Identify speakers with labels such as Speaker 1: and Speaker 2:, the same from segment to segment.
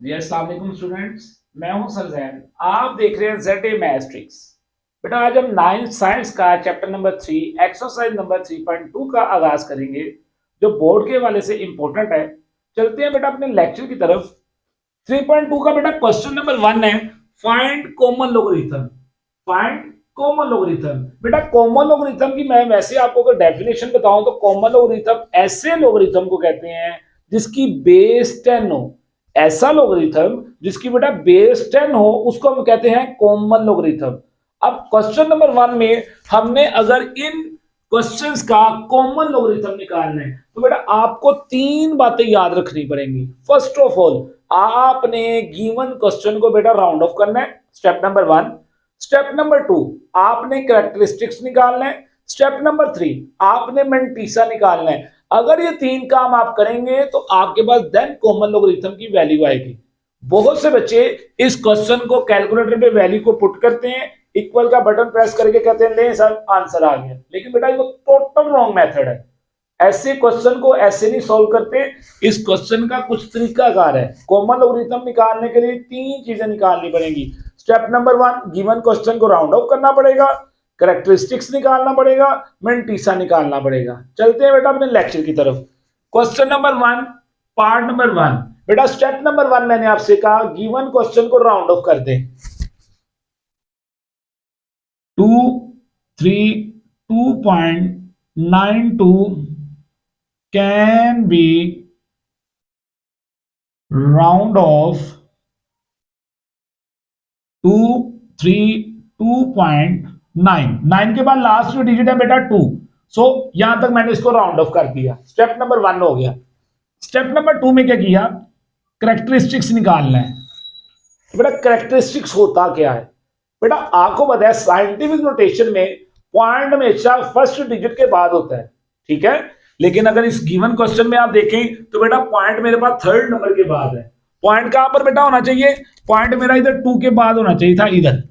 Speaker 1: अस्सलाम वालेकुम स्टूडेंट्स, मैं हूं सर जैन। आप देख रहे हैं जेड ए मैट्रिक्स। बेटा आज हम 9th साइंस का चैप्टर नंबर 3 एक्सरसाइज नंबर 3.2 का आगाज करेंगे, जो बोर्ड के हवाले से इंपॉर्टेंट है। चलते हैं बेटा अपने लेक्चर की तरफ। 3.2 का बेटा क्वेश्चन नंबर 1 है, find common logarithm. Find common logarithm. बेटा कॉमन लोगरिथम की मैं वैसे आपको अगर डेफिनेशन बताऊं तो कॉमन लोगरिथम ऐसे लोगरिथम को कहते हैं जिसकी बेस 10 हो। ऐसा लोगरिथम जिसकी बेटा बेस 10 हो उसको हम कहते हैं कॉमन लोगरिथम। अब क्वेश्चन नंबर 1 में हमने अगर इन क्वेश्चंस का कॉमन लोगरिथम निकालना है तो बेटा आपको तीन बातें याद रखनी पड़ेंगी। फर्स्ट ऑफ ऑल आपने गिवन क्वेश्चन को बेटा राउंड ऑफ करना है, स्टेप नंबर 1। स्टेप नंबर 2 आपने कैरेक्टरिस्टिक्स निकालना है। स्टेप नंबर 3 आपने मेंटीसा निकालना है। अगर ये तीन काम आप करेंगे तो आपके पास देन कॉमन लोगरिथम की वैल्यू आएगी। बहुत से बच्चे इस क्वेश्चन को कैलकुलेटर पे वैल्यू को पुट करते हैं, इक्वल का बटन प्रेस करके कहते हैं ले सर आंसर आ गया, लेकिन बेटा ये टोटल रॉन्ग मेथड है। ऐसे क्वेश्चन को ऐसे नहीं सॉल्व करते। इस क्वेश्चन का कुछ तरीकाकार है। कॉमन लोगरिथम निकालने के लिए तीन चीजें निकालनी पड़ेंगी। स्टेप नंबर 1 गिवन क्वेश्चन को राउंड ऑफ करना पड़ेगा, कैरेक्टरिस्टिक्स निकालना पड़ेगा, मेंटीसा निकालना पड़ेगा। चलते हैं बेटा अपने लेक्चर की तरफ। Question number 1 part number 1। बेटा स्टेप नंबर 1 मैंने आपसे कहा गिवन क्वेश्चन को राउंड ऑफ कर दें। 2 3 2.92 can be round off 2 3 2.9। 9 के बाद लास्ट डिजिट है बेटा 2। सो यहां तक मैंने इसको राउंड ऑफ कर दिया। स्टेप नंबर 1 हो गया। स्टेप नंबर 2 में क्या किया, करेक्टरिस्टिक्स निकालना है। तो बेटा करेक्टरिस्टिक्स होता क्या है? बेटा आपको पता है साइंटिफिक नोटेशन में पॉइंट हमेशा फर्स्ट डिजिट के बाद होता है, ठीक है। लेकिन अगर इस गिवन क्वेश्चन में आप देखें तो बेटा पॉइंट मेरे पास थर्ड नंबर के बाद है। पॉइंट कहां पर बेटा होना चाहिए? पॉइंट मेरा इधर 2 के बाद होना चाहिए था, इधर।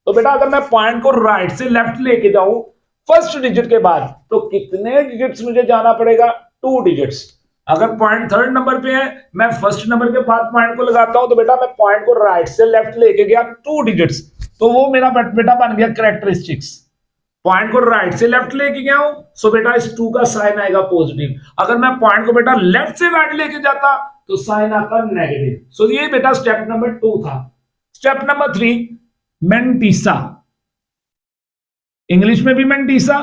Speaker 1: तो बेटा अगर मैं पॉइंट को राइट से लेफ्ट लेके जाऊं फर्स्ट डिजिट के बाद तो कितने डिजिट्स मुझे जाना पड़ेगा? 2 डिजिट्स। अगर पॉइंट थर्ड नंबर पे है, मैं फर्स्ट नंबर के बाद पॉइंट को लगाता हूं तो बेटा मैं पॉइंट को राइट से लेफ्ट लेके गया 2 डिजिट्स, तो वो मेरा बेटा बन गया करेक्टरिस्टिक्स। पॉइंट को राइट से लेफ्ट लेके गया हूं, सो बेटा इस 2 का साइन आएगा पॉजिटिव। अगर मैं पॉइंट को बेटा लेफ्ट से राइट लेके जाता तो साइन आता नेगेटिव। सो ये बेटा स्टेप नंबर 2 था। Step number 3 mantissa. इंग्लिश में भी मेंटीसा,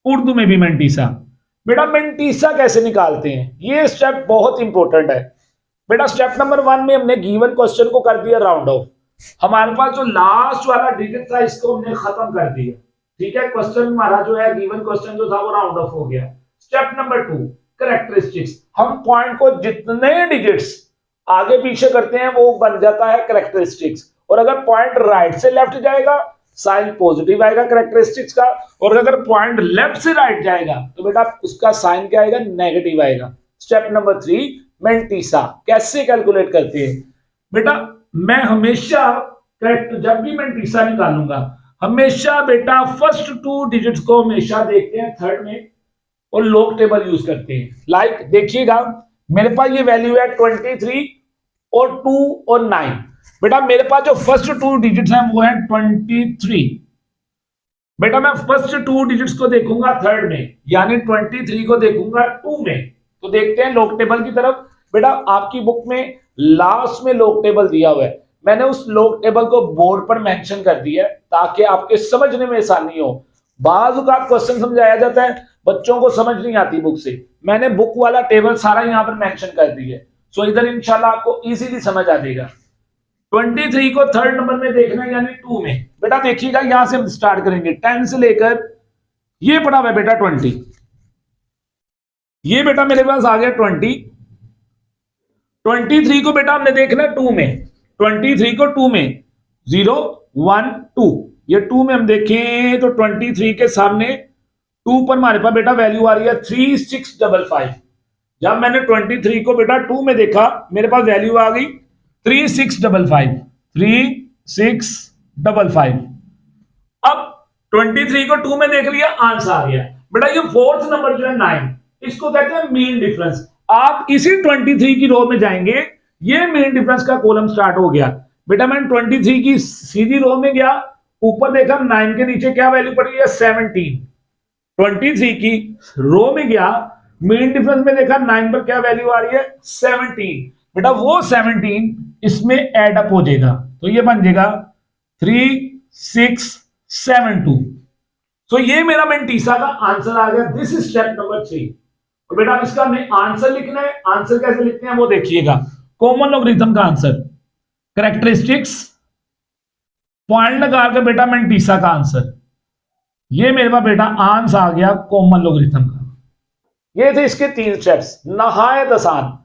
Speaker 1: उर्दू में भी मेंटीसा। बेटा मेंटीसा कैसे निकालते हैं, ये स्टेप बहुत इंपॉर्टेंट है। बेटा स्टेप नंबर 1 में हमने गिवन क्वेश्चन को कर दिया राउंड ऑफ। हमारे पास जो लास्ट वाला डिजिट था इसको हमने खत्म कर दिया, ठीक है। क्वेश्चन हमारा जो है गिवन क्वेश्चन जो था वो राउंड ऑफ हो गया। Step number 2 characteristics. हम पॉइंट को जितने डिजिट्स आगे पीछे करते हैं वो बन जाता है कैरेक्टरिस्टिक्स। और अगर पॉइंट राइट से लेफ्ट जाएगा साइन पॉजिटिव आएगा कैरेक्टरिस्टिक्स का, और अगर पॉइंट लेफ्ट से राइट जाएगा तो बेटा उसका साइन क्या आएगा? नेगेटिव आएगा। Step number 3 mantissa. कैसे कैलकुलेट करते हैं? बेटा मैं हमेशा जब भी मेंटीसा निकालूंगा हमेशा बेटा फर्स्ट 2 डिजिट्स को हमेशा देखते हैं थर्ड में और लॉग टेबल यूज करते हैं। लाइक देखिएगा मेरे पास ये वैल्यू है 23 और 2 और 9। बेटा मेरे पास जो फर्स्ट 2 डिजिट्स हैं वो है 23। बेटा मैं फर्स्ट 2 डिजिट्स को देखूंगा थर्ड में, यानी 23 को देखूंगा 2 में। तो देखते हैं लॉग टेबल की तरफ। बेटा आपकी बुक में लास्ट में लॉग टेबल दिया हुआ है, मैंने उस लॉग टेबल को बोर्ड पर मेंशन कर दिया है ताकि आपके समझने में आसानी हो। बाज़ औक़ात क्वेश्चन समझाया जाता है बच्चों को समझ नहीं आती बुक से, मैंने बुक वाला टेबल सारा यहां पर मेंशन कर दिया है। सो इधर इंशाल्लाह आपको इजीली समझ आ जाएगा। 23 को थर्ड नंबर में देखना है यानी 2 में। बेटा देखिएगा यहां से हम स्टार्ट करेंगे 10 से लेकर ये पड़ा हुआ है बेटा 20। ये बेटा मेरे पास आ गया 20। 23 को बेटा हमने देखना 2 में। 23 को 2 में 0 1 2, ये 2 में हम देखें तो 23 के सामने 2 पर हमारे पास बेटा वैल्यू आ रही है 3655। जब मैंने 23 को बेटा 2 में देखा मेरे पास वैल्यू आ गई 3655। 3655। अब 23 को 2 में देख लिया, आंसर आ गया। बेटा ये फोर्थ नंबर जो है 9, इसको कहते हैं मीन डिफरेंस। आप इसी 23 की रो में जाएंगे ये मेन डिफरेंस का कॉलम स्टार्ट हो गया। बेटा मैंने 23 की सीधी रो में गया, ऊपर देखा 9 के नीचे क्या वैल्यू पड़ी है 17। 23 की रो में गया, मेन डिफरेंस में देखा 9 पर क्या वैल्यू आ रही है 17। बेटा वो 17 इसमें एड अप हो जाएगा, तो ये बन जाएगा 3672। तो ये मेरा मेंटीसा का आंसर आ गया। This is step number 3। और बेटा इसका हमें आंसर लिखना है। आंसर कैसे लिखते हैं वो देखिएगा। कॉमन लॉगरिथम का आंसर, कैरेक्टरिस्टिक्स, पॉइंट लगा के बेटा मेंटीसा का आंसर। ये मेरे पास बेटा आंसर आ गया कॉमन लॉगरिथम का। ये थे इसके 3 स्टेप्स, नहायत आसान।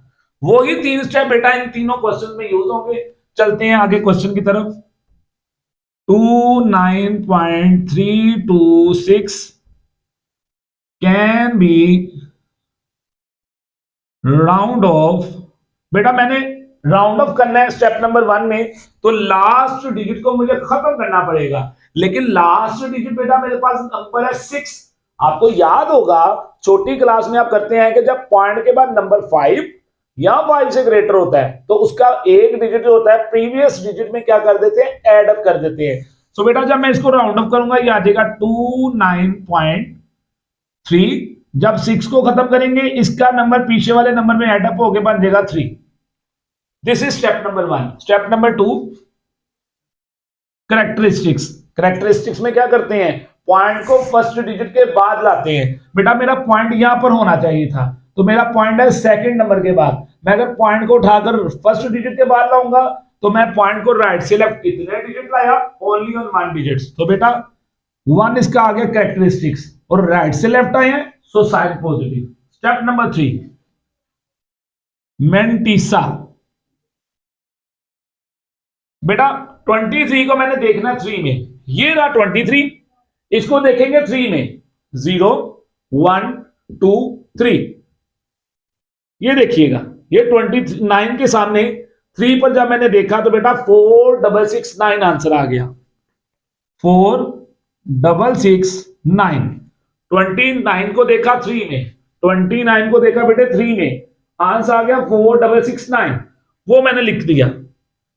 Speaker 1: वही 3 स्टेप बेटा इन तीनों क्वेश्चन में यूज होंगे। चलते हैं आगे क्वेश्चन की तरफ। 29.326 कैन बी राउंड ऑफ। बेटा मैंने राउंड ऑफ करना है स्टेप नंबर 1 में, तो लास्ट डिजिट को मुझे खत्म करना पड़ेगा। लेकिन लास्ट डिजिट बेटा मेरे पास नंबर है 6। आपको याद होगा छोटी क्लास में आप करते हैं कि जब पॉइंट के बाद नंबर 5 या 5 से ग्रेटर होता है तो उसका एक डिजिट जो होता है प्रीवियस डिजिट में क्या कर देते हैं, एड अप कर देते हैं। तो बेटा जब मैं इसको राउंड अप करूंगा ये आ जाएगा 29.3। जब 6 को खत्म करेंगे इसका नंबर पीछे वाले नंबर में एड अप होके बन जाएगा 3। This is step number 1। Step number 2, characteristics. Characteristics में क्या करते हैं, पॉइंट को फर्स्ट डिजिट के बाद लाते हैं। बेटा मेरा पॉइंट यहां पर होना चाहिए था, तो मेरा पॉइंट है सेकंड नंबर के बाद। मैं अगर पॉइंट को उठाकर फर्स्ट डिजिट के बाद लाऊंगा तो मैं पॉइंट को राइट से लेफ्ट कितने डिजिट लाया, ओनली ऑन 1 डिजिट। तो बेटा 1 इसका आ गया कैरेक्टरिस्टिक्स, और राइट से लेफ्ट आए हैं so sine positive. Step number 3, mantissa. बेटा 23 को मैंने देखना 3 में, ये रहा 23, इसको देखेंगे 3 में, 0 1 2 3। ये देखिएगा ये 29 के सामने 3 पर जब मैंने देखा तो बेटा 4669 आंसर आ गया। 4669। 29 को देखा 3 में, 29 को देखा बेटे 3 में, आंसर आ गया 4669। वो मैंने लिख दिया।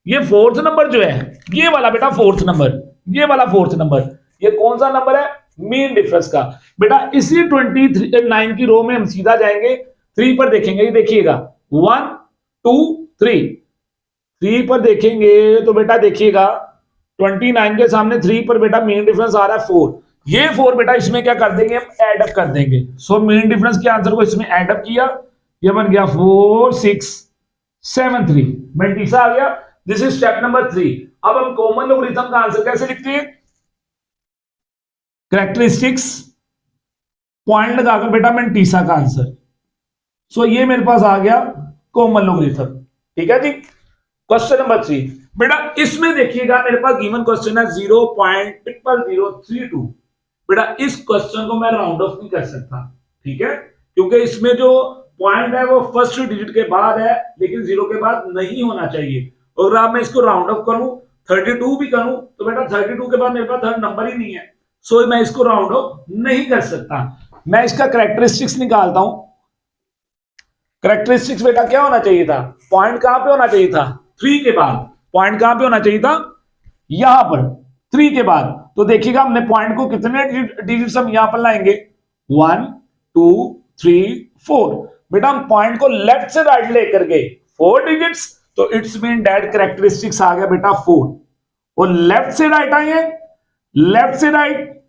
Speaker 1: ये फोर्थ नंबर जो है ये वाला बेटा फोर्थ नंबर, ये वाला फोर्थ नंबर, ये कौन सा नंबर है, मीन डिफरेंस का। बेटा इसी 29 की रो में हम सीधा जाएंगे, 3 पर देखेंगे। ये देखिएगा 1 2 3, 3 पर देखेंगे तो बेटा देखिएगा 29 के सामने 3 पर बेटा मीन डिफरेंस आ रहा है 4। ये 4 बेटा इसमें क्या कर देंगे, हम एड अप कर देंगे। सो मीन डिफरेंस के आंसर को इसमें एड अप किया, ये बन गया 4673। मेंटीसा आ गया। This is step number 3। अब हम कॉमन लॉगरिथम का आंसर कैसे लिखते हैं, कैरेक्टरिस्टिक्स, पॉइंट लगाकर बेटा मेंटीसा का आंसर। सो ये मेरे पास आ गया कॉमन लॉगरिथम। ठीक है जी। क्वेश्चन नंबर 3 बेटा इसमें देखिएगा मेरे पास गिवन क्वेश्चन है 0.0032। बेटा इस क्वेश्चन को मैं राउंड ऑफ नहीं कर सकता, ठीक है, क्योंकि इसमें जो पॉइंट है वो फर्स्ट डिजिट के बाद है लेकिन 0 के बाद नहीं होना चाहिए। और अगर मैं इसको राउंड ऑफ करूं 32 भी करूं तो बेटा 32 के बाद मेरे पास थर्ड नंबर ही नहीं है, सो मैं इसको राउंड ऑफ नहीं कर सकता। मैं इसका कैरेक्टरिस्टिक्स निकालता हूं। कैरेक्टरिस्टिक्स बेटा क्या होना चाहिए था, पॉइंट कहां पे होना चाहिए था, 3 के बाद। पॉइंट कहां पे होना चाहिए था, यहां पर 3 के बाद। तो देखिएगा हमने पॉइंट को कितने डिजिट्स हम यहां पर लाएंगे, 1 2 3 4। बेटा हम पॉइंट को लेफ्ट से राइट लेकर गए 4 डिजिट्स, तो इट्स मीन दैट कैरेक्टरिस्टिक्स आ गया बेटा 4। और लेफ्ट से राइट आए हैं, लेफ्ट से राइट,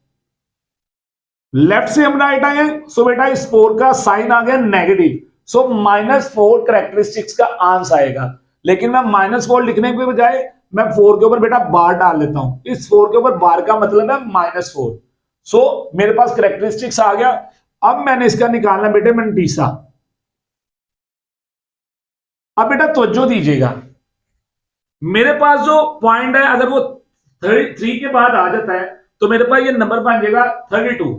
Speaker 1: लेफ्ट से हम राइट आए हैं, सो बेटा इस 4 का साइन आ गया नेगेटिव। सो -4 कैरेक्टरिस्टिक्स का आंसर आएगा। लेकिन मैं -4 लिखने के बजाय मैं 4 के ऊपर बेटा बार डाल लेता हूं। इस 4 के ऊपर बार का मतलब है -4। सो मेरे पास कैरेक्टरिस्टिक्स आ गया। अब मैंने इसका निकालना बेटे मेंटीसा। अब बेटा तवज्जो दीजिएगा, मेरे पास जो पॉइंट है अगर वो 3 के बाद आ जाता है तो मेरे पास ये नंबर बन जाएगा 32।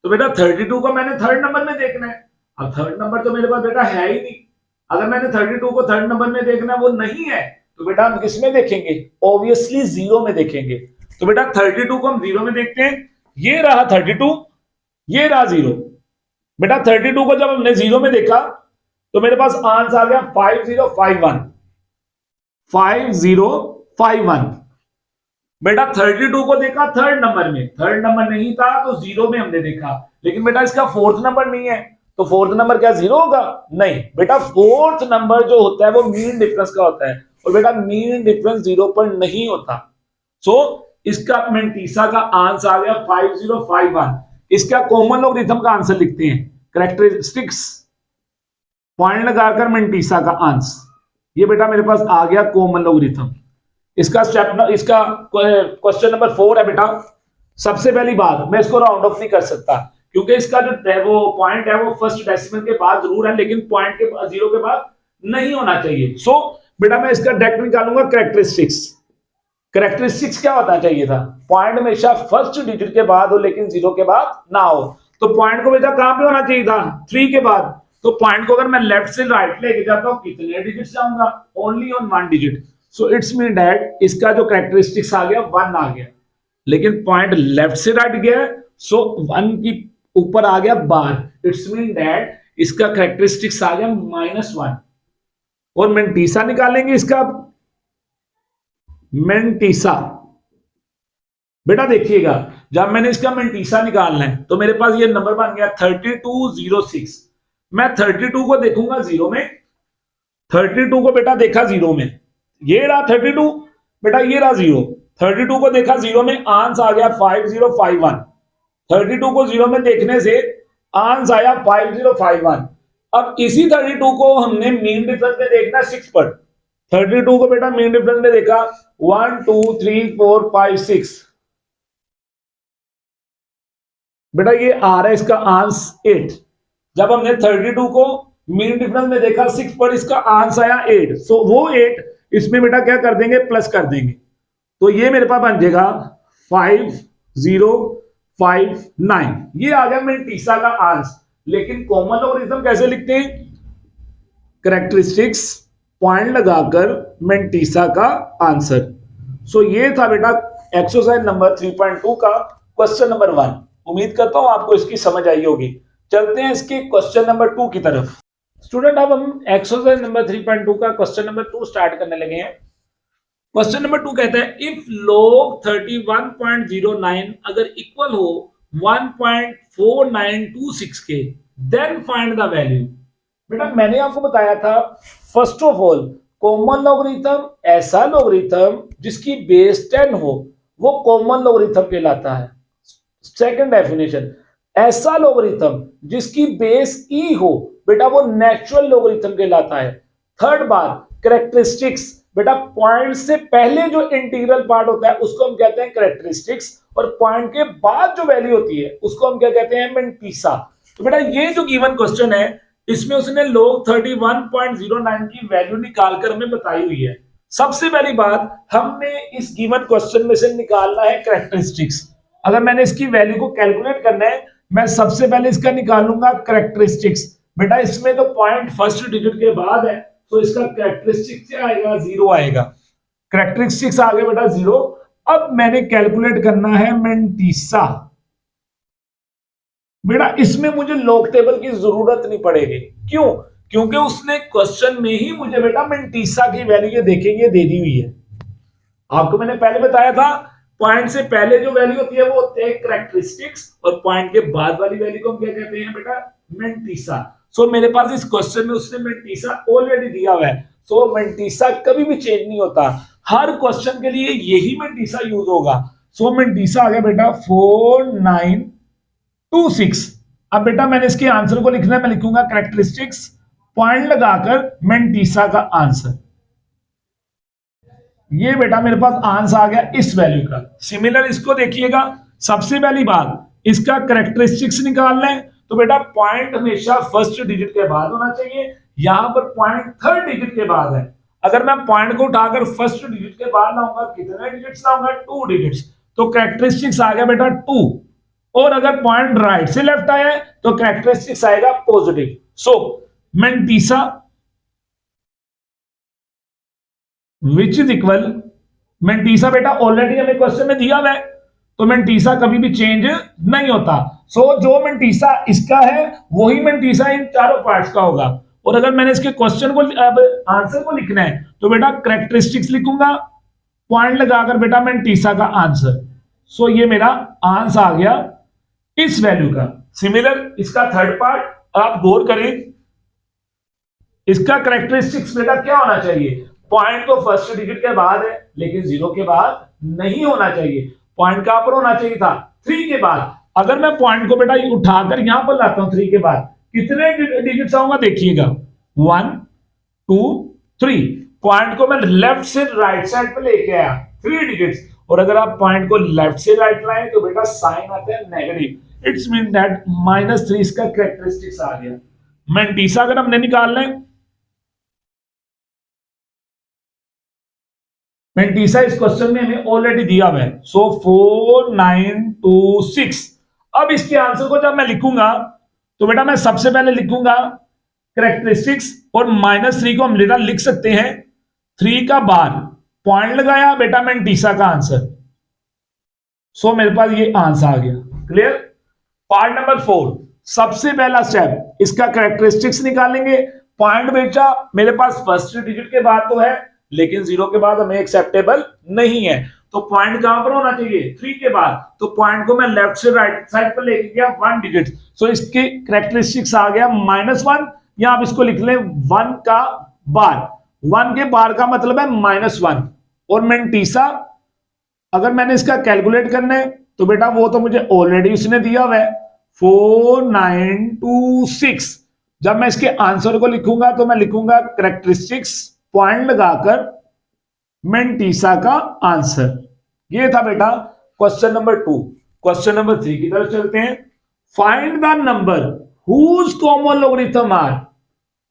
Speaker 1: तो बेटा 32 को मैंने थर्ड नंबर में देखना है। अब थर्ड नंबर तो मेरे पास बेटा है ही नहीं। अगर मैंने 32 को थर्ड नंबर में देखना है, वो नहीं है, तो बेटा हम किस में देखेंगे, ऑब्वियसली 0 में देखेंगे। तो बेटा 32 को हम 0 में देखते हैं। ये रहा 32, ये रहा 0। बेटा 32 को जब हमने 0 में देखा तो मेरे पास आंसर आ गया 5051। 5051। बेटा 32 को देखा थर्ड नंबर में, थर्ड नंबर नहीं था तो जीरो में हमने देखा, लेकिन बेटा इसका फोर्थ नंबर नहीं है, तो फोर्थ नंबर क्या जीरो होगा? नहीं बेटा, फोर्थ नंबर जो होता है वो मीन डिफरेंस का होता है, और बेटा मीन डिफरेंस जीरो पर नहीं होता। सो इसका मेंटीसा का आंसर आ गया 5051। इसका कॉमन लॉगरिथम का आंसर लिखते हैं, कैरेक्टरिस्टिक्स पॉइंट लगाकर मेंटीसा का आंसर। ये बेटा मेरे पास आ गया कॉमन लॉगरिथम। इसका इसका क्वेश्चन नंबर 4 है बेटा। सबसे पहली बात, मैं इसको राउंड ऑफ नहीं कर सकता क्योंकि इसका जो है वो पॉइंट है वो फर्स्ट डेसिमल के बाद जरूर है, लेकिन पॉइंट के जीरो के बाद नहीं होना चाहिए। सो बेटा मैं इसका डायरेक्ट निकालूंगा कैरेक्टरिस्टिक्स। कैरेक्टरिस्टिक्स क्या होना चाहिए था? पॉइंट हमेशा फर्स्ट डिजिट के बाद हो लेकिन जीरो के बाद ना हो। तो पॉइंट को बेटा कहां पे होना चाहिए था? 3 के बाद। तो पॉइंट को अगर मैं लेफ्ट से राइट लेके जाता हूं कितने डिजिट जाऊंगा? Only on 1 digit. So it's mean that इसका जो कैरेक्टरिस्टिक्स आ गया 1 आ गया, लेकिन पॉइंट लेफ्ट से राइट गया, सो 1 की ऊपर आ गया बार। इट्स मीन दैट इसका कैरेक्टरिस्टिक्स आ गया -1। और मेंटीसा निकालेंगे इसका। मेंटीसा बेटा देखिएगा, जब मैंने इसका मेंटीसा निकालना है तो मेरे पास ये नंबर बन गया 3206। मैं 32 को देखूंगा जीरो में, 32 को बेटा देखा जीरो में, ये रहा 32 बेटा, ये रहा जीरो। 32 को देखा जीरो में, आंसर आ गया 5051। 32 को जीरो में देखने से आंसर आया 5051। अब इसी 32 को हमने मीन डिफरेंस में देखना 6 पर। 32 को बेटा मीन डिफरेंस में देखा 1 2 3 4 5 6। बेटा ये आ रहा है इसका आंसर 8। जब हमने 32 को मीन डिफरेंस में देखा 6 पर, इसका आंसर आया 8। सो वो 8 इसमें बेटा क्या कर देंगे? प्लस कर देंगे। तो ये मेरे पास बन जाएगा 5059। ये आ गया मेंटीसा का आंसर। लेकिन कॉमन लॉगरिथम कैसे लिखते हैं? कैरेक्टरिस्टिक्स पॉइंट लगाकर मेंटीसा का आंसर। सो ये था बेटा एक्सरसाइज नंबर 3.2 का क्वेश्चन नंबर 1। उम्मीद करता हूं आपको इसकी समझ आई होगी। चलते हैं इसके क्वेश्चन नंबर 2 की तरफ। स्टूडेंट अब हम एक्सरसाइज नंबर 3.2 का क्वेश्चन नंबर 2 स्टार्ट करने लगे हैं। क्वेश्चन नंबर 2 कहता है इफ log 31.09 अगर इक्वल हो 1.4926 के, देन फाइंड द वैल्यू। बेटा मैंने आपको बताया था first of all common logarithm ऐसा लॉगरिथम जिसकी बेस 10 हो वो कॉमन लॉगरिथम कहलाता है। सेकंड डेफिनेशन, ऐसा लॉगरिथम जिसकी बेस ई हो बेटा वो नेचुरल लॉगरिथम कहलाता है। थर्ड बात कैरेक्टरिस्टिक्स, बेटा पॉइंट से पहले जो इंटीग्रल पार्ट होता है उसको हम कहते हैं कैरेक्टरिस्टिक्स, और पॉइंट के बाद जो वैल्यू होती है उसको हम क्या कहते हैं? मेंटीसा। तो बेटा ये जो गिवन क्वेश्चन है इसमें उसने log 31.09 की वैल्यू निकालकर हमें बताई हुई है। सबसे पहली बात, हमने इस गिवन क्वेश्चन में से निकालना है कैरेक्टरिस्टिक्स। अगर मैंने इसकी वैल्यू को कैलकुलेट करना है, मैं सबसे पहले इसका निकालूंगा कैरेक्टरिस्टिक्स। बेटा इसमें तो पॉइंट फर्स्ट डिजिट के बाद है, तो इसका कैरेक्टरिस्टिक्स क्या आएगा? 0 आएगा। कैरेक्टरिस्टिक्स आ गया बेटा 0। अब मैंने कैलकुलेट करना है मेंटीसा। बेटा इसमें मुझे लॉग टेबल की जरूरत नहीं पड़ेगी। क्यों? क्योंकि उसने क्वेश्चन में ही मुझे बेटा मेंटीसा की वैल्यू ये देखेंगे दे दी हुई है। आपको मैंने पहले बताया था पॉइंट से पहले जो वैल्यू होती है वो होती है कैरेक्टरिस्टिक्स, और पॉइंट के बाद वाली वैल्यू को हम क्या कहते हैं बेटा? मेंटीसा। सो मेरे पास इस क्वेश्चन में उसने मेंटीसा ऑलरेडी दिया हुआ है। सो मेंटीसा कभी भी चेंज नहीं होता, हर क्वेश्चन के लिए यही मेंटीसा यूज होगा। सो मेंटीसा आ गया बेटा 4926। अब बेटा मैंने इसके आंसर को लिखना है, मैं लिखूंगा कैरेक्टरिस्टिक्स पॉइंट लगाकर मेंटीसा का आंसर। ये बेटा मेरे पास आंसर आ गया इस वैल्यू का। सिमिलर इसको देखिएगा, सबसे पहली बात इसका कैरेक्टरिस्टिक्स निकालना है तो बेटा पॉइंट हमेशा फर्स्ट डिजिट के बाद होना चाहिए। यहां पर पॉइंट थर्ड डिजिट के बाद है। अगर मैं पॉइंट को उठाकर फर्स्ट डिजिट के बाद लाऊंगा, कितने डिजिट्स लाऊंगा? 2 डिजिट्स। तो कैरेक्टरिस्टिक्स आ गया बेटा 2। और अगर पॉइंट राइट से लेफ्ट आया है तो कैरेक्टरिस्टिक्स आएगा positive. So mantissa which is equal, mantissa बेटा ऑलरेडी हमें क्वेश्चन में दिया हुआ है तो मेंटीसा कभी भी चेंज नहीं होता। सो जो मेंटीसा इसका है वही मेंटीसा इन चारों पार्ट्स का होगा। और अगर मैंने इसके क्वेश्चन को अब आंसर को लिखना है तो बेटा करेक्टरिस्टिक्स लिखूंगा, पॉइंट लगाकर बेटा मेंटिसा का आंसर। सो ये मेरा आंसर आ गया इस वैल्यू का। सिमिलर इसका थर्ड पार्ट आप गौर करें, इसका करेक्टरिस्टिक्स बेटा क्या होना चाहिए? पॉइंट तो फर्स्ट डिजिट के बाद है लेकिन जीरो के बाद नहीं होना चाहिए। पॉइंट कहां पर होना चाहिए था? 3 के बाद। अगर मैं पॉइंट को बेटा उठाकर यहां पर लाता हूं 3 के बाद, कितने डिजिट्स आऊंगा देखिएगा, 1 2 3। पॉइंट को मैं लेफ्ट से राइट साइड पे लेके आया 3 डिजिट्स, और अगर आप पॉइंट को लेफ्ट से राइट लाएं तो बेटा साइन आता है नेगेटिव। इट्स मीन दैट -3 इसका कैरेक्टरिस्टिक्स आ गया। मेंटिसा अगर हमने निकालना है, मेंटिसा इस क्वेश्चन में हमें ऑलरेडी दिया हुआ है। सो 4926। अब इसके आंसर को जब मैं लिखूंगा तो बेटा मैं सबसे पहले लिखूंगा करेक्टरिस्टिक्स, और -3 को हम बेटा लिख सकते हैं 3 का बार, पॉइंट लगाया बेटा मेंटिसा का आंसर। सो मेरे पास ये आंसर आ गया। क्लियर? पार्ट नंबर 4, सबसे पहला स्टेप, इसका करेक्टरिस्टिक्स निकालेंगे। पॉइंट बेटा मेरे पास फर्स्ट डिजिट के बाद तो है लेकिन जीरो के बाद हमें एक्सेप्टेबल नहीं है, तो पॉइंट कहां पर होना चाहिए? 3 के बाद। तो पॉइंट को मैं लेफ्ट से राइट साइड पर लेके गया 1 डिजिट, सो इसके करेक्टरिस्टिक्स आ गया -1, या आप इसको लिख लें 1 का बार। 1 के बार का मतलब है -1। और मेंटिसा अगर मैंने इसका कैलकुलेट करना है तो बेटा वो तो मुझे ऑलरेडी उसने दिया हुआ है 4926। जब मैं इसके आंसर को लिखूंगा तो मैं लिखूंगा करेक्टरिस्टिक्स, पॉइंट लगाकर मेंटिसा का आंसर। ये था बेटा क्वेश्चन नंबर 2। क्वेश्चन नंबर 3 की तरफ चलते हैं। Find the number whose common logarithm are.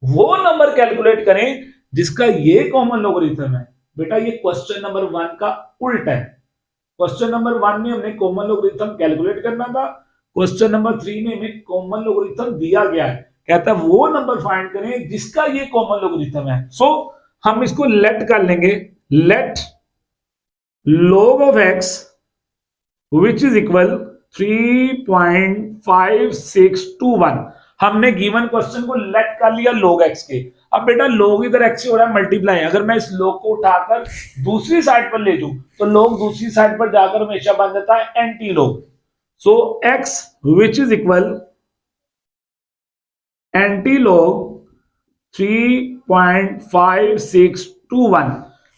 Speaker 1: वो नंबर कैलकुलेट करें जिसका ये कॉमन लोगरिथम है। बेटा ये क्वेश्चन नंबर 1 का उल्टा है। क्वेश्चन नंबर 1 में हमने कॉमन लोगरिथम कैलकुलेट करना था, क्वेश्चन नंबर 3 में हमें कॉमन लोगरिथम दिया गया है, कहता है वो नंबर फाइंड करें जिसका ये कॉमन लोगरिथम है। सो हम इसको लेट कर लेंगे, late log of x which is equal 3.5621। हमने गिवन क्वेश्चन को लेट कर लिया log x के। अब बेटा log इधर x से हो रहा है मल्टीप्लाई, अगर मैं इस log को उठाकर दूसरी साइड पर ले जाऊं तो log दूसरी साइड पर जाकर हमेशा बन जाता है anti log। So x which is equal anti log 3.5621।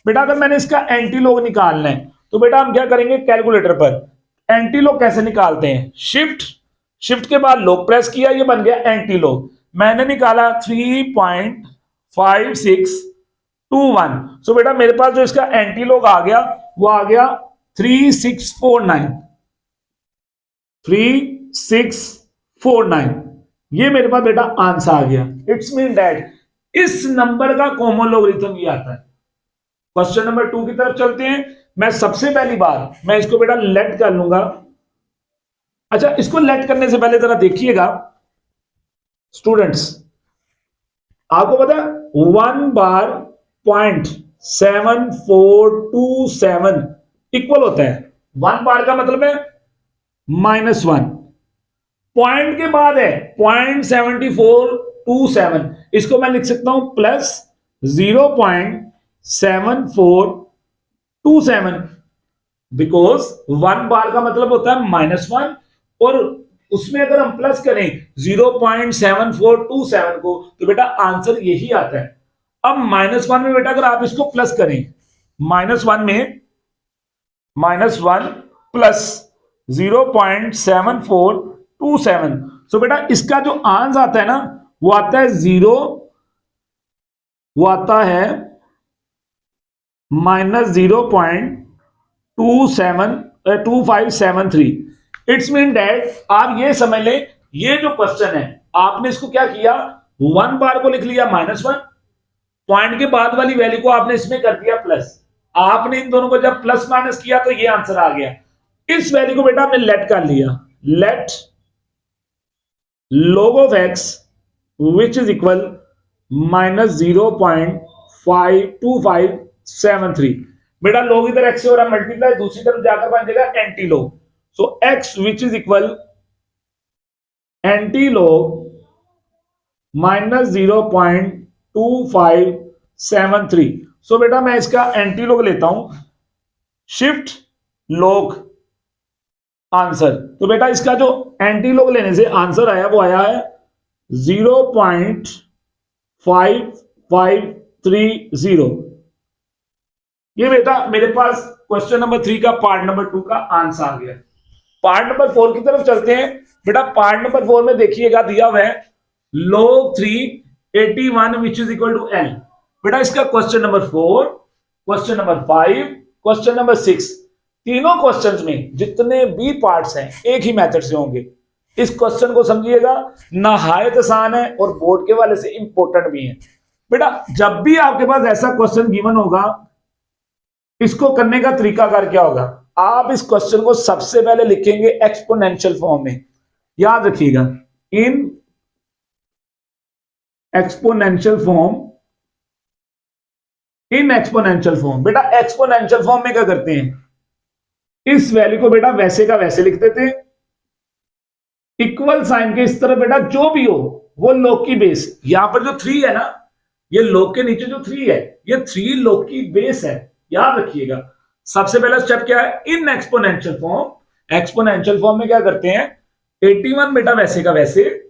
Speaker 1: बेटा अगर मैंने इसका एंटी लॉग निकालना है तो बेटा हम क्या करेंगे, कैलकुलेटर पर एंटी लॉग कैसे निकालते हैं? शिफ्ट के बाद लॉग प्रेस किया, ये बन गया एंटी लॉग। मैंने निकाला 3.5621। सो बेटा मेरे पास जो इसका एंटी लॉग आ गया वो आ गया 3649। ये मेरे पास बेटा आंसर आ गया। इट्स मीन दैट इस नंबर का कॉमन लोगरिथम ये आता है। क्वेश्चन नंबर 2 की तरफ चलते हैं। मैं सबसे पहली बार मैं इसको बेटा लेट कर लूंगा। अच्छा, इसको लेट करने से पहले जरा देखिएगा स्टूडेंट्स, आपको पता है 1 बार 0.7427 इक्वल होता है। 1 बार का मतलब है -1, पॉइंट के बाद है 0.7427, इसको मैं लिख सकता हूं प्लस 0.7427, बिकॉज 1 बार का मतलब होता है -1 और उसमें अगर हम प्लस करें 0.7427 को तो बेटा आंसर यही आता है। अब -1 में बेटा अगर आप इसको प्लस करें, -1 में -1 प्लस 0.7427, सो बेटा इसका जो आंसर आता है ना वो आता है -0.2573। इट्स मीन दैट आप ये समझ लें, ये जो क्वेश्चन है आपने इसको क्या किया, 1 बार को लिख लिया -1, पॉइंट के बाद वाली वैल्यू को आपने इसमें कर दिया प्लस। आपने इन दोनों को जब प्लस माइनस किया तो ये आंसर आ गया। इस वैल्यू को बेटा हमने लेट कर लिया, late log of x which is equal -0.52573। बेटा log इधर x से हो रहा है मल्टीप्लाई, दूसरी तरफ जाकर बन जाएगा anti log। So x which is equal anti log -0.2573। सो बेटा मैं इसका एंटी लॉग लेता हूं, शिफ्ट लॉग आंसर। तो बेटा इसका जो एंटी लॉग लेने से आंसर आया वो आया है 0.5530। ये बेटा मेरे पास क्वेश्चन नंबर 3 का पार्ट नंबर 2 का आंसर आ गया। पार्ट नंबर 4 की तरफ चलते हैं। बेटा पार्ट नंबर 4 में देखिएगा दिया हुआ है log 381 which is equal to L. बेटा इसका question number 4, question number 5, question number 6, तीनों क्वेश्चंस में जितने भी पार्ट्स हैं एक ही मेथड से होंगे। इस क्वेश्चन को समझिएगा, नहायत आसान है और बोर्ड के वाले से इंपॉर्टेंट भी है। बेटा जब भी आपके पास ऐसा क्वेश्चन गिवन होगा, इसको करने का तरीकाकार क्या होगा? आप इस क्वेश्चन को सबसे पहले लिखेंगे एक्सपोनेंशियल फॉर्म में। याद रखिएगा, इन एक्सपोनेंशियल फॉर्म, इन एक्सपोनेंशियल फॉर्म। बेटा एक्सपोनेंशियल फॉर्म में क्या करते हैं, इस वैल्यू को बेटा वैसे का वैसे लिख देते हैं, इक्वल साइन के इस तरह बेटा जो भी हो वो log की बेस। यहां पर जो 3 है ना, ये log के नीचे जो 3 है, ये 3 log की बेस है। याद रखिएगा सबसे पहला स्टेप क्या है, इन एक्सपोनेंशियल फॉर्म। एक्सपोनेंशियल फॉर्म में क्या करते हैं, 81 बेटा वैसे का वैसे,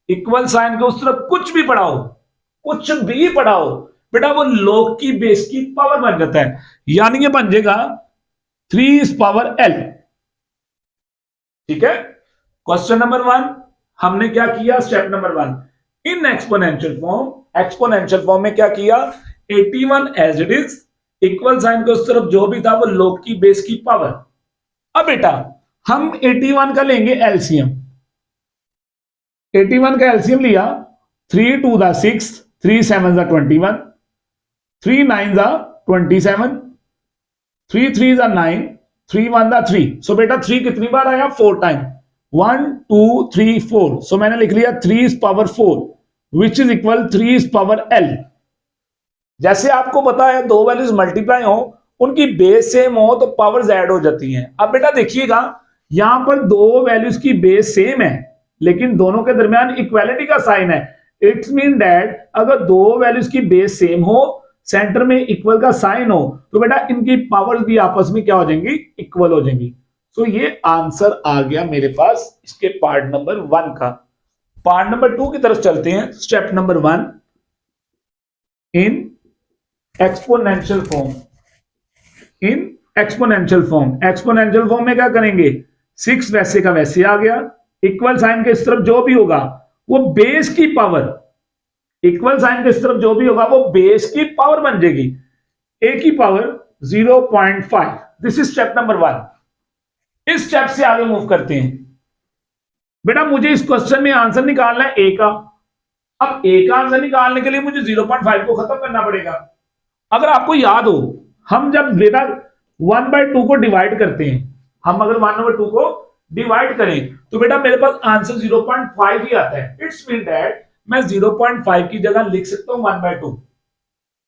Speaker 1: इक्वल साइन के उस तरफ कुछ भी पढ़ाओ, कुछ भी पढ़ाओ बेटा वो log की बेस की पावर बन जाता है। यानी ये बन जाएगा 3 पावर l। ठीक है, क्वेश्चन नंबर 1 हमने क्या किया, step number 1 in exponential form. Exponential form में क्या किया, 81 as it is, equal sign के उस तरफ जो भी था वो log की बेस की पावर। अब बेटा हम 81 का लेंगे एलसीएम। 81 का एलसीएम लिया, 3 2 दा 6, 3 7 दा 21, 3 9 दा 27, 3 3 दा 9, 3 1 दा 3। सो बेटा 3 कितनी बार आया, 4 टाइम, 1 2 3 4। सो मैंने लिख लिया 3 power 4 which is equal 3 power L. जैसे आपको पता है दो वैल्यूज मल्टीप्लाई हो, उनकी बेस सेम हो तो पावर्स ऐड हो जाती हैं। अब बेटा देखिएगा यहां पर दो वैल्यूज की बेस सेम है लेकिन दोनों के दरमियान इक्वालिटी का साइन है। इट्स मीन दैट अगर दो वैल्यूज की बेस सेम हो, सेंटर में इक्वल का साइन हो, तो बेटा इनकी पावर्स भी आपस में क्या हो जाएंगी, इक्वल हो जाएंगी। तो ये आंसर आ गया मेरे पास इसके पार्ट नंबर 1 का। पार्ट नंबर 2 की तरफ चलते हैं। Step number 1 in exponential form. In exponential form, exponential form में क्या करेंगे, 6 वैसे का वैसे आ गया, इक्वल साइन के इस तरफ जो भी होगा वो बेस की पावर, इक्वल साइन के इस तरफ जो भी होगा वो बेस की पावर बन जाएगी, ए की power 0.5। This is step number 1। इस स्टेप से आगे मूव करते हैं। बेटा मुझे इस क्वेश्चन में आंसर निकालना है ए का। अब ए का आंसर निकालने के लिए मुझे 0.5 को खत्म करना पड़ेगा। अगर आपको याद हो, हम जब बेटा 1/2 को डिवाइड करते हैं, हम अगर 1/2 को डिवाइड करें तो बेटा मेरे पास आंसर 0.5 ही आता है। इट्स मीन दैट मैं 0.5 की जगह लिख सकता हूं 1/2।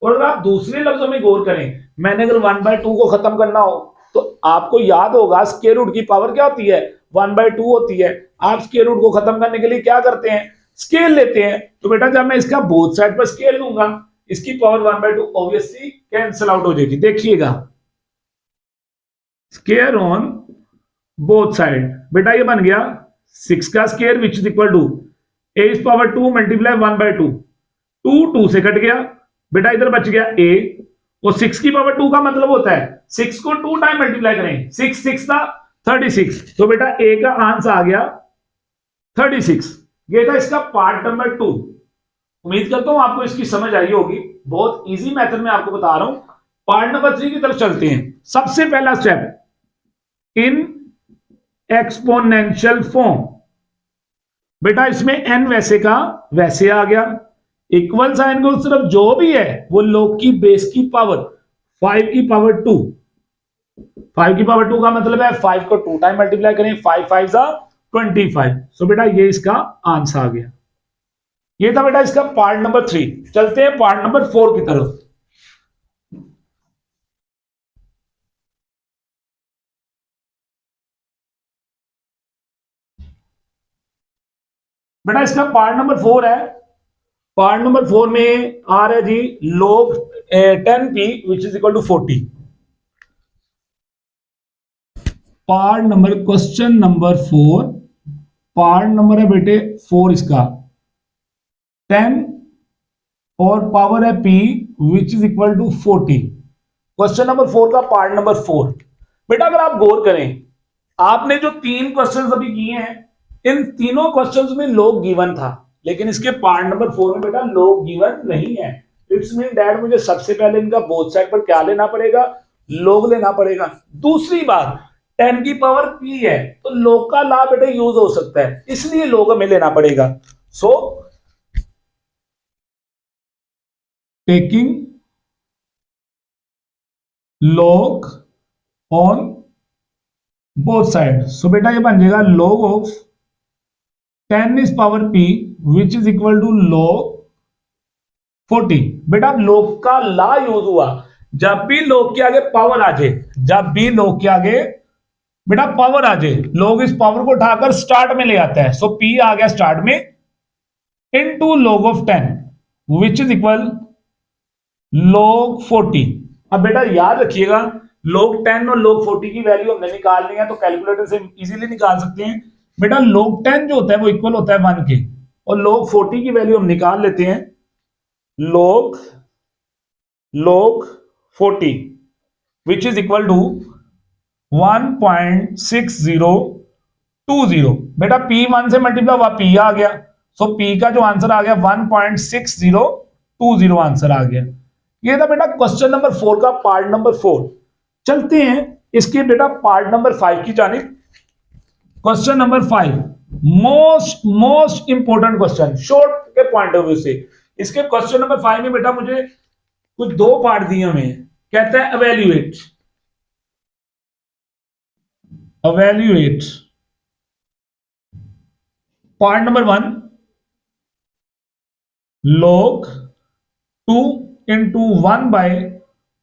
Speaker 1: और अगर आप दूसरे लफ्जों में गौर करें, मैंने अगर 1/2 को खत्म करना हो तो आपको याद होगा स्क्वायर रूट की पावर क्या होती है, 1/2 होती है। आप स्क्वायर रूट को खत्म करने के लिए क्या करते हैं, स्केल लेते हैं। तो बेटा जब मैं इसका बोथ साइड पर स्केल लूंगा, इसकी पावर 1/2 ऑब्वियसली कैंसिल आउट हो जाएगी। देखिएगा स्केयर ऑन बोथ साइड, बेटा ये बन गया 6 का square which is equal to a is power 2 multiply 1/2। 2 2 से कट गया, बेटा इधर बच गया ए। और 6 की पावर 2 का मतलब होता है 6 को 2 टाइम मल्टीप्लाई करें, 6 6 था 36। तो बेटा ए का आंसर आ गया 36। ये था इसका पार्ट नंबर 2। उम्मीद करता हूं आपको इसकी समझ आई होगी। बहुत इजी मेथड में आपको बता रहा हूं। पार्ट नंबर 3 की तरफ चलते हैं। सबसे पहला स्टेप इन एक्सपोनेंशियल फॉर्म। बेटा इसमें n वैसे का वैसे आ गया, इक्वल साइन को सिर्फ जो भी है वो log की बेस की पावर 5 की पावर 2। 5 की पावर 2 का मतलब है 5 को 2 टाइम मल्टीप्लाई करें, 5 5 25। सो बेटा ये इसका आंसर आ गया। ये था बेटा इसका पार्ट नंबर 3। चलते हैं पार्ट नंबर 4 की तरफ। बेटा इसका पार्ट नंबर 4 है पार्ट नंबर 4 में आ रहा है जी log 10p which is equal to 40। Part number question number 4, part number है बेटे 4 इसका 10 और पावर है p which is equal to 40। Question number 4 का पार्ट नंबर 4। बेटा अगर आप गौर करें, आपने जो 3 क्वेश्चंस अभी किए हैं, इन तीनों क्वेश्चंस में log गिवन था, लेकिन इसके पार्ट नंबर 4 में बेटा log गिवन नहीं है। इट्स मीन डैट मुझे सबसे पहले इनका बोथ साइड पर क्या लेना पड़ेगा, log लेना पड़ेगा। दूसरी बात 10 की पावर p है, तो log का ला बेटे यूज हो सकता है, इसलिए log हमें लेना पड़ेगा। So taking log on both side, so बेटा ये बन जाएगा log of 10 is power p which is equal to log 40। बेटा log का ला यूज हुआ, जब भी log के आगे पावर आ जाए, जब भी log के आगे बेटा पावर आ जाए, log इस पावर को उठाकर स्टार्ट में ले आता है। सो p आ गया स्टार्ट में into log of 10 which is equal log 40। अब बेटा याद रखिएगा log 10 और log 40 की वैल्यू हमने निकालनी है, तो कैलकुलेटर से इजीली निकाल सकते हैं। बेटा log 10 जो होता है वो इक्वल होता है 1 के, और log 40 की वैल्यू हम निकाल लेते हैं log 40 which is equal to 1.6020। बेटा p 1 से मल्टीप्लाई हुआ p आ गया, सो p का जो आंसर आ गया 1.6020 आंसर आ गया। ये था बेटा क्वेश्चन नंबर 4 का पार्ट नंबर 4। चलते हैं इसके बेटा पार्ट नंबर 5 की जानिब। Question number 5 most important question short के पॉइंट ऑफ व्यू से। इसके क्वेश्चन नंबर 5 में बेटा मुझे कुछ 2 पार्ट दिए हुए हैं। कहता है evaluate part number 1 log 2 into 1 by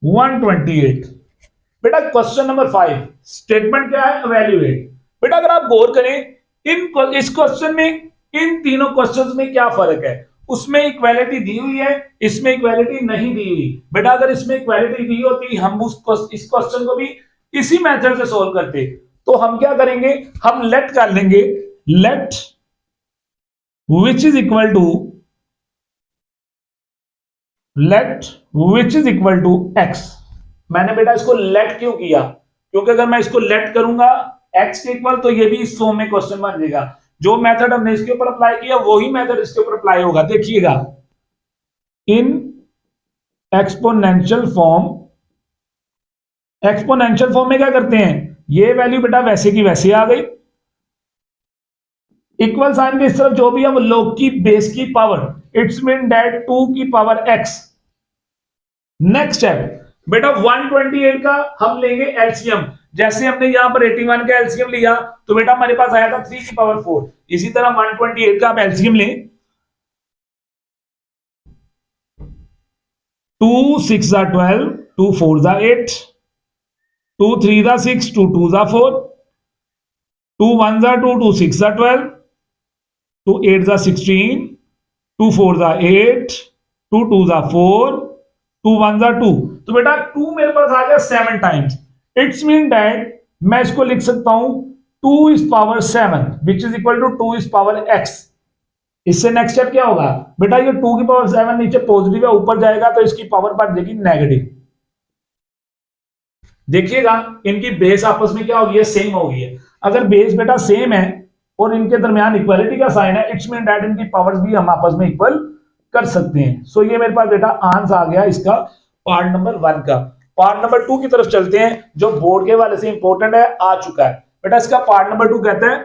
Speaker 1: 128। बेटा क्वेश्चन नंबर 5 स्टेटमेंट क्या है, एवेल्युएट। बेटा अगर आप गौर करें इस क्वेश्चन में, इन तीनों क्वेश्चंस में क्या फर्क है, उसमें इक्वालिटी दी हुई है, इसमें इक्वालिटी नहीं दी हुई। बेटा अगर इसमें इक्वालिटी दी होती हम इस क्वेश्चन को भी इसी मेथड से सॉल्व करते, तो हम क्या करेंगे, हम लेट कर लेंगे, let which is equal to x। मैंने बेटा इसको लेट क्यों किया, क्योंकि अगर मैं इसको लेट करूंगा x के इक्वल, तो ये भी इस फॉर्म में क्वेश्चन बन जाएगा। जो मेथड हमने इसके ऊपर अप्लाई किया वही मेथड इसके ऊपर अप्लाई होगा। देखिएगा इन एक्सपोनेंशियल फॉर्म में क्या करते हैं, ये वैल्यू बेटा वैसे की वैसे आ गई, इक्वल साइन के इस तरफ जो भी है वो log की बेस की पावर, इट्स मीन दैट 2 की पावर x। नेक्स्ट स्टेप बेटा 128 का हम लेंगे एलसीएम। जैसे हमने यहां पर 81 का एलसीएम लिया तो बेटा हमारे पास आया था 3 की पावर 4। इसी तरह 128 का आप एलसीएम लें, 2 6 12, 2 4 8, 2 3 6, 2 2 4, 2 1 2, 2 6 12, 2 8 16, 2 4 8, 2 2 4, 2 1 2। तो बेटा 2 मेरे पास आ गया 7 टाइम्स। इट्स मीन दैट मैं इसको लिख सकता हूं 2 is power 7 which is equal to 2 is power x। इससे नेक्स्ट स्टेप क्या होगा बेटा, ये 2 की पावर 7 नीचे पॉजिटिव है, ऊपर जाएगा तो इसकी पावर बन जाएगी नेगेटिव। देखिएगा इनकी बेस आपस में क्या होगी, सेम होगी है। अगर बेस बेटा सेम है और इनके दरमियान इक्वालिटी का साइन है, इट्स मीन दैट इनकी पावर्स भी हम आपस में इक्वल कर सकते हैं। सो ये मेरे पास बेटा आंसर आ गया इसका पार्ट नंबर 1 का। पार्ट नंबर 2 की तरफ चलते हैं जो बोर्ड के वाले से इंपॉर्टेंट है, आ चुका है बेटा। इसका पार्ट नंबर 2 कहता है,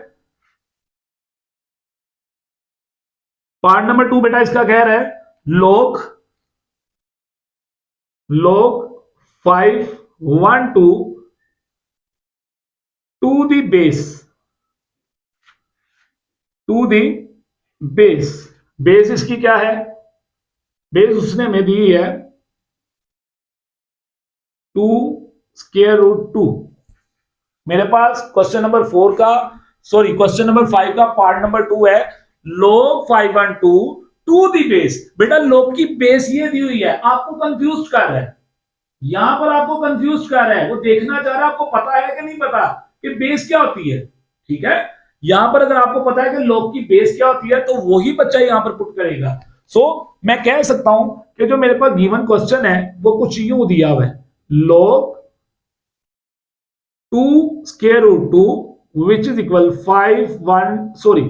Speaker 1: पार्ट नंबर 2 बेटा इसका कह रहा है log 512 to the base. Base इसकी क्या है, बेस उसने हमें दी है 2 स्क्वायर रूट 2। मेरे पास क्वेश्चन नंबर 5 का पार्ट नंबर 2 है log 512 टू दी बेस। बेटा log की बेस ये दी हुई है, आपको कंफ्यूज कर रहा है, यहां पर आपको कंफ्यूज कर रहा है, वो देखना चाह रहा है आपको पता है कि नहीं पता कि बेस क्या होती है। ठीक है, यहां पर अगर आपको पता है कि log की बेस क्या होती है तो वही बच्चा यहां पर पुट करेगा। सो मैं कह सकता हूं कि जो मेरे पास गिवन क्वेश्चन है वो कुछ यूं दिया हुआ है, log 2 square root 2 which is equal 5 1 sorry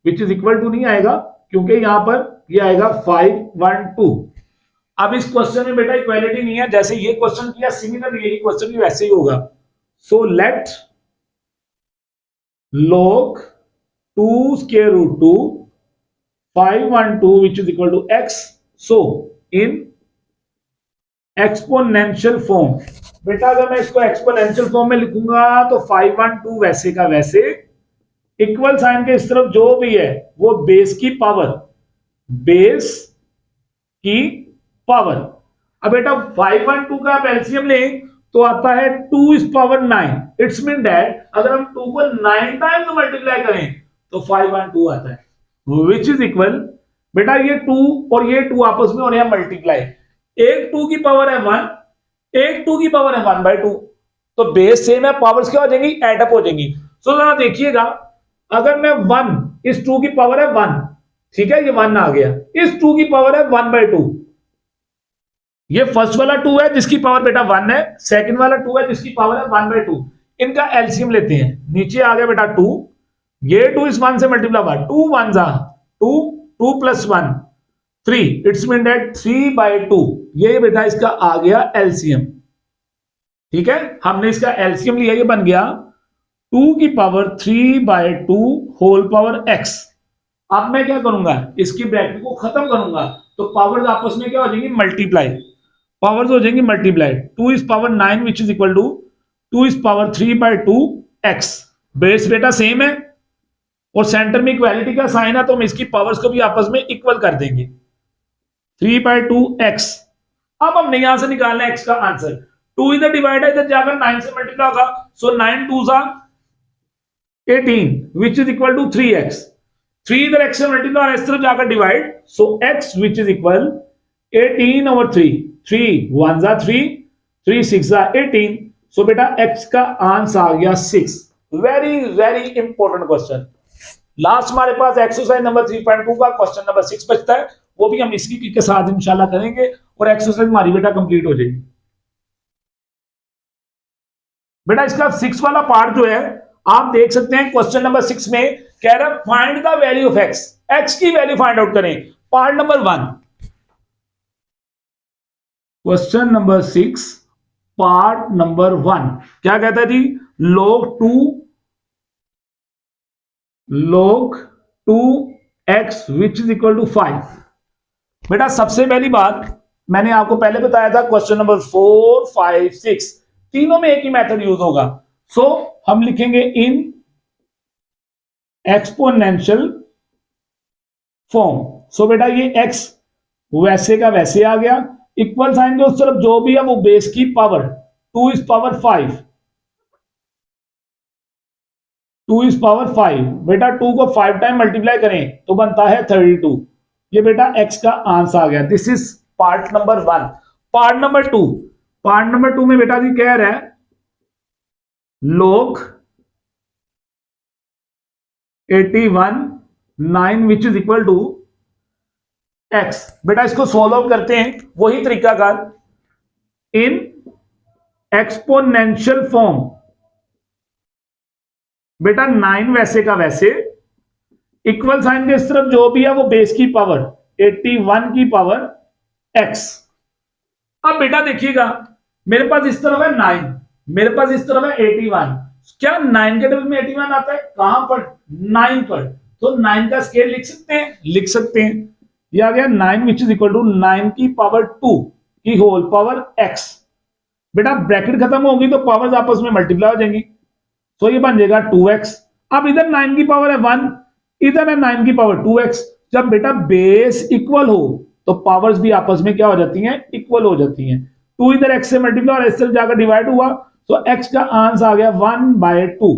Speaker 1: which is equal to नहीं आएगा क्योंकि यहां पर ये आएगा 5 1 2। अब इस क्वेश्चन में बेटा इक्वालिटी नहीं है, जैसे ये क्वेश्चन किया सिमिलर यही क्वेश्चन भी वैसे ही होगा। So let log 2 square root 2 5 1 2 which is equal to x। So in exponential form, बेटा अगर मैं इसको एक्सपोनेंशियल फॉर्म में लिखूंगा तो 5 1 2 वैसे का वैसे, इक्वल साइन के इस तरफ जो भी है वो बेस की पावर, बेस की पावर। अब बेटा 5 1 2 का आप एलसीएम लें तो आता है 2 is power 9। It's mean that अगर हम 2 को 9 टाइम्स मल्टीप्लाई करें तो 5 1 2 आता है विच इज इक्वल, बेटा ये 2 और ये 2 आपस में हो रहे हैं मल्टीप्लाई, एक 2 की पावर है 1, एक 2 की पावर है 1/2, तो बेस सेम है, पावर्स क्या हो जाएंगी, एड अप हो जाएंगी। सो जरा देखिएगा, अगर मैं 1 इस 2 की पावर है 1, ठीक है ये 1 आ गया, इस 2 की पावर है 1/2, ये फर्स्ट वाला 2 है जिसकी पावर बेटा 1 है, सेकंड वाला 2 है जिसकी पावर है 1/2, इनका एलसीएम लेते हैं, नीचे आ गया बेटा 2, ये 2 इस 1 से मल्टीप्लाई हुआ, 2 1 जा 2, 2 प्लस 1 3, इट्स मीन दैट 3/2, ये बेटा इसका आ गया एलसीएम। ठीक है, हमने इसका एलसीएम लिया, ये बन गया 2 की पावर 3/2 होल पावर x। अब मैं क्या करूंगा, इसकी ब्रैकेट को खत्म करूंगा तो पावर्स आपस में क्या हो जाएंगी, मल्टीप्लाई, पावर्स हो जाएंगी multiply, 2 is power 9 which is equal to 2 is power 3/2 x। Base बेटा सेम है और सेंटर में इक्वालिटी का साइन है तो हम इसकी पावर्स को भी आपस में इक्वल कर देंगे, 3/2 x। अब हमने यहां से निकालना है x का आंसर, 2 इधर डिवाइड है, इधर जाकर 9 से मल्टीप्लाई होगा, सो 9 2 जा 18 विच इज इक्वल टू 3x, 3 इधर x से मल्टीप्लाई और इस तरफ जाकर divide, so x which is equal 18/3, 3 1 जा 3, 3 6 जा 18, सो बेटा x का आंसर आ गया 6। Very very important question. Last हमारे पास एक्सरसाइज नंबर 3.2 का क्वेश्चन नंबर 6 बचता है, वो भी हम इसकी के साथ इंशाल्लाह करेंगे और एक्सरसाइज हमारी बेटा कंप्लीट हो जाएगी। बेटा इसका 6 वाला पार्ट जो है आप देख सकते हैं, क्वेश्चन नंबर 6 में कह रहा है find the value of x, x की वैल्यू फाइंड आउट करें, part number 1। Question number 6 part number 1 क्या कहता है जी, log 2x which is equal to 5। बेटा सबसे पहली बात मैंने आपको पहले बताया था, क्वेश्चन नंबर 4 5 6 तीनों में एक ही मेथड यूज होगा। सो हम लिखेंगे इन एक्सपोनेंशियल फॉर्म। सो बेटा ये x वैसे का वैसे आ गया, इक्वल साइन के उस तरफ जो भी है वो बेस की power, 2 is power 5, 2 is power 5, बेटा 2 को 5 टाइम मल्टीप्लाई करें तो बनता है 32, ये बेटा x का आंसर आ गया। This is part number 1। Part number 2, part number 2 में बेटा जी कह रहा है log 81 9 which is equal to x। बेटा इसको सॉल्व आउट करते हैं वही तरीका कार, इन एक्सपोनेंशियल फॉर्म, बेटा 9 वैसे का वैसे, इक्वल साइन के इस तरफ जो भी है वो बेस की पावर 81 की पावर x। अब बेटा देखिएगा मेरे पास इस तरफ है 9, मेरे पास इस तरफ है 81, क्या 9 के टेबल में 81 आता है, कहां पर 9 पर, तो 9 का स्केल लिख सकते हैं, लिख सकते हैं, ये आ गया 9 विच इज इक्वल टू 9 की पावर 2 की होल पावर x। बेटा ब्रैकेट खत्म होगी तो पावर्स आपस में मल्टीप्लाई हो जाएंगी, तो ये बन जाएगा 2x। अब इधर 9 की पावर है 1, इधर है 9 की पावर 2x। जब बेटा बेस इक्वल हो तो पावर्स भी आपस में क्या हो जाती हैं, इक्वल हो जाती हैं। 2 इधर x से मल्टीप्लाई और इस तरफ जाकर डिवाइड हुआ, तो x का आंसर आ गया 1/2।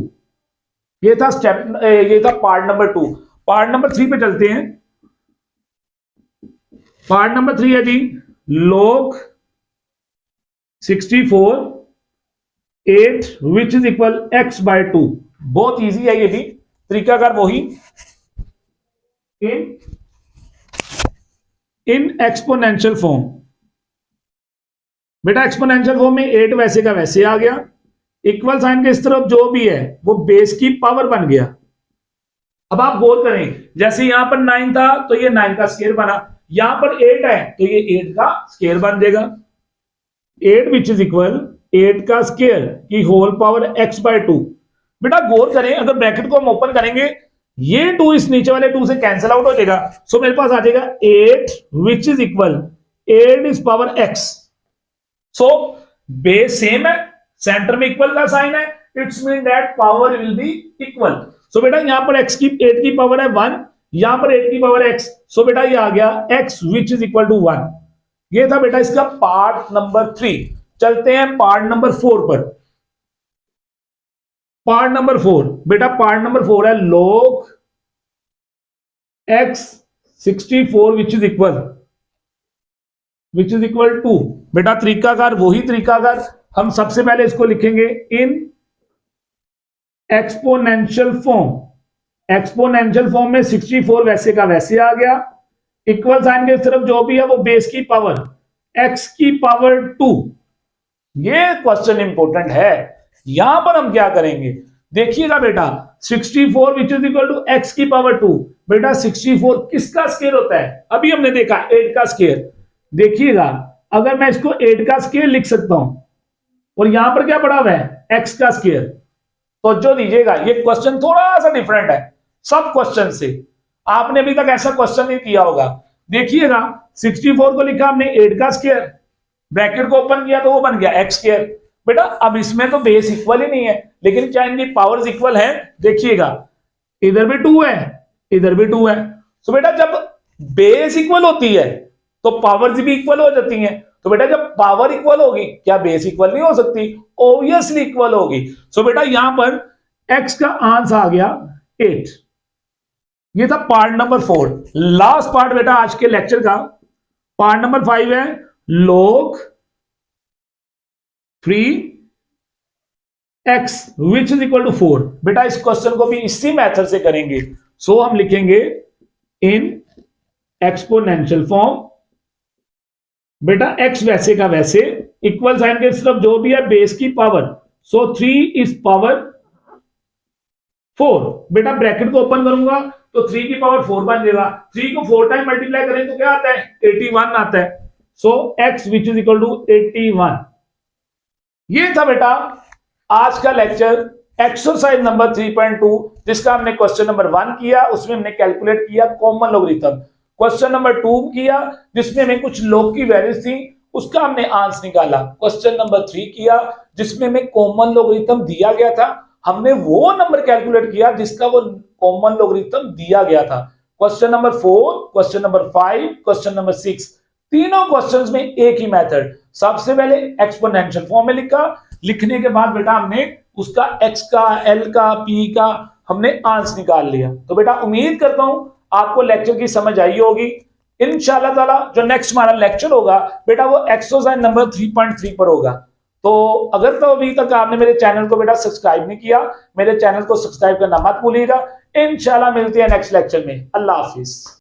Speaker 1: ये था स्टेप, ये था पार्ट नंबर 2। पार्ट नंबर 3 पे चलते हैं। पार्ट नंबर 3 है जी log 64 8 which is equal x by 2। बहुत इजी है ये भी, तरीकाकार वही। इन एक्सपोनेंशियल फॉर्म, बेटा एक्सपोनेंशियल फॉर्म में 8 वैसे का वैसे आ गया, इक्वल साइन के इस तरफ जो भी है वो बेस की पावर बन गया। अब आप गौर करें, जैसे यहां पर 9 था तो ये 9 का स्क्वायर बना, यहां पर 8 है तो ये 8 का स्क्वायर बन जाएगा। 8 विच इज इक्वल 8 का स्क्वायर की होल पावर x बाय 2। बेटा गौर करें, अगर ब्रैकेट को हम ओपन करेंगे ये 2 इस नीचे वाले 2 से कैंसिल आउट हो जाएगा, सो मेरे पास आ जाएगा 8 which is equal 8 is power x। So base same है, सेंटर में इक्वल का साइन है, it's mean that power will be equal. So बेटा यहां पर x की 8 की पावर है 1, यहां पर 8 की पावर x, सो बेटा ये आ गया x which is equal to 1। ये था बेटा इसका पार्ट नंबर 3। चलते हैं पार्ट नंबर 4 पर। पार्ट नंबर 4, बेटा पार्ट नंबर 4 है log x 64 which is equal to, बेटा तरीकाकार वही तरीकाकार, हम सबसे पहले इसको लिखेंगे in exponential form. Exponential form में 64 वैसे का वैसे आ गया, इक्वल साइन के तरफ जो भी है वो बेस की पावर x की पावर 2। ये क्वेश्चन इंपॉर्टेंट है, यहां पर हम क्या करेंगे देखिएगा बेटा, 64 which is equal to x की पावर 2। बेटा 64 किसका स्क्वायर होता है, अभी हमने देखा 8 का स्क्वायर। देखिएगा अगर मैं इसको 8 का स्क्वायर लिख सकता हूं और यहां पर क्या पड़ा हुआ है x का स्क्वायर, तो जो दीजिएगा ये क्वेश्चन थोड़ा सा डिफरेंट है सब क्वेश्चन से, आपने अभी तक ऐसा क्वेश्चन नहीं किया होगा। देखिएगा 64 को लिखा हमने 8 का स्क्वायर, ब्रैकेट को ओपन किया तो वो बन गया x स्क्वायर। बेटा अब इसमें तो बेस इक्वल ही नहीं है, लेकिन क्या इनकी पावर्स इक्वल है, देखिएगा इधर भी 2 है इधर भी 2 है। तो बेटा जब बेस इक्वल होती है तो पावर्स भी इक्वल हो जाती हैं, तो बेटा जब पावर इक्वल होगी क्या बेस इक्वल नहीं हो सकती, ऑब्वियसली इक्वल होगी। सो बेटा यहां पर x का आंसर आ गया 8। ये था पार्ट नंबर 4। लास्ट पार्ट बेटा आज के लेक्चर का पार्ट नंबर 5 है log 3x which is equal to 4। बेटा इस क्वेश्चन को भी इसी मेथड से करेंगे। सो हम लिखेंगे इन एक्सपोनेंशियल फॉर्म, बेटा x वैसे का वैसे, इक्वल साइन के तरफ जो भी है बेस की पावर, सो 3 इज पावर 4। बेटा ब्रैकेट को ओपन करूंगा तो 3 की पावर 4 बन जाएगा, 3 को 4 टाइम मल्टीप्लाई करें तो क्या आता है 81 आता है। So x which is equal to 81। ये था बेटा आज का लेक्चर एक्सरसाइज नंबर 3.2, जिसका हमने क्वेश्चन नंबर 1 किया, उसमें हमने कैलकुलेट किया कॉमन लॉगरिथम। क्वेश्चन नंबर 2 किया जिसमें हमें कुछ लॉग की वैल्यूज थी, उसका हमने आंसर निकाला। क्वेश्चन नंबर 3 किया जिसमें हमें कॉमन लॉगरिथम दिया गया था, हमने वो नंबर कैलकुलेट किया जिसका वो कॉमन लॉगरिथम दिया गया था। Question number 4, question number 5, question number 6, तीनों क्वेश्चंस में एक ही मेथड। सबसे पहले एक्सपोनेंशियल फॉर्म में लिखा, लिखने के बाद बेटा हमने उसका x का, l का, p का हमने आंसर निकाल लिया। तो बेटा उम्मीद करता हूं आपको लेक्चर की समझ आई होगी। इंशाल्लाह ताला जो नेक्स्ट हमारा लेक्चर होगा बेटा वो एक्सरसाइज नंबर 3.3 पर होगा। तो अगर तो अभी तक आपने मेरे चैनल को बेटा सब्सक्राइब नहीं किया, मेरे चैनल को सब्सक्राइब करना मत भूलिएगा। इंशाल्लाह मिलते हैं नेक्स्ट लेक्चर में। अल्लाह हाफिज।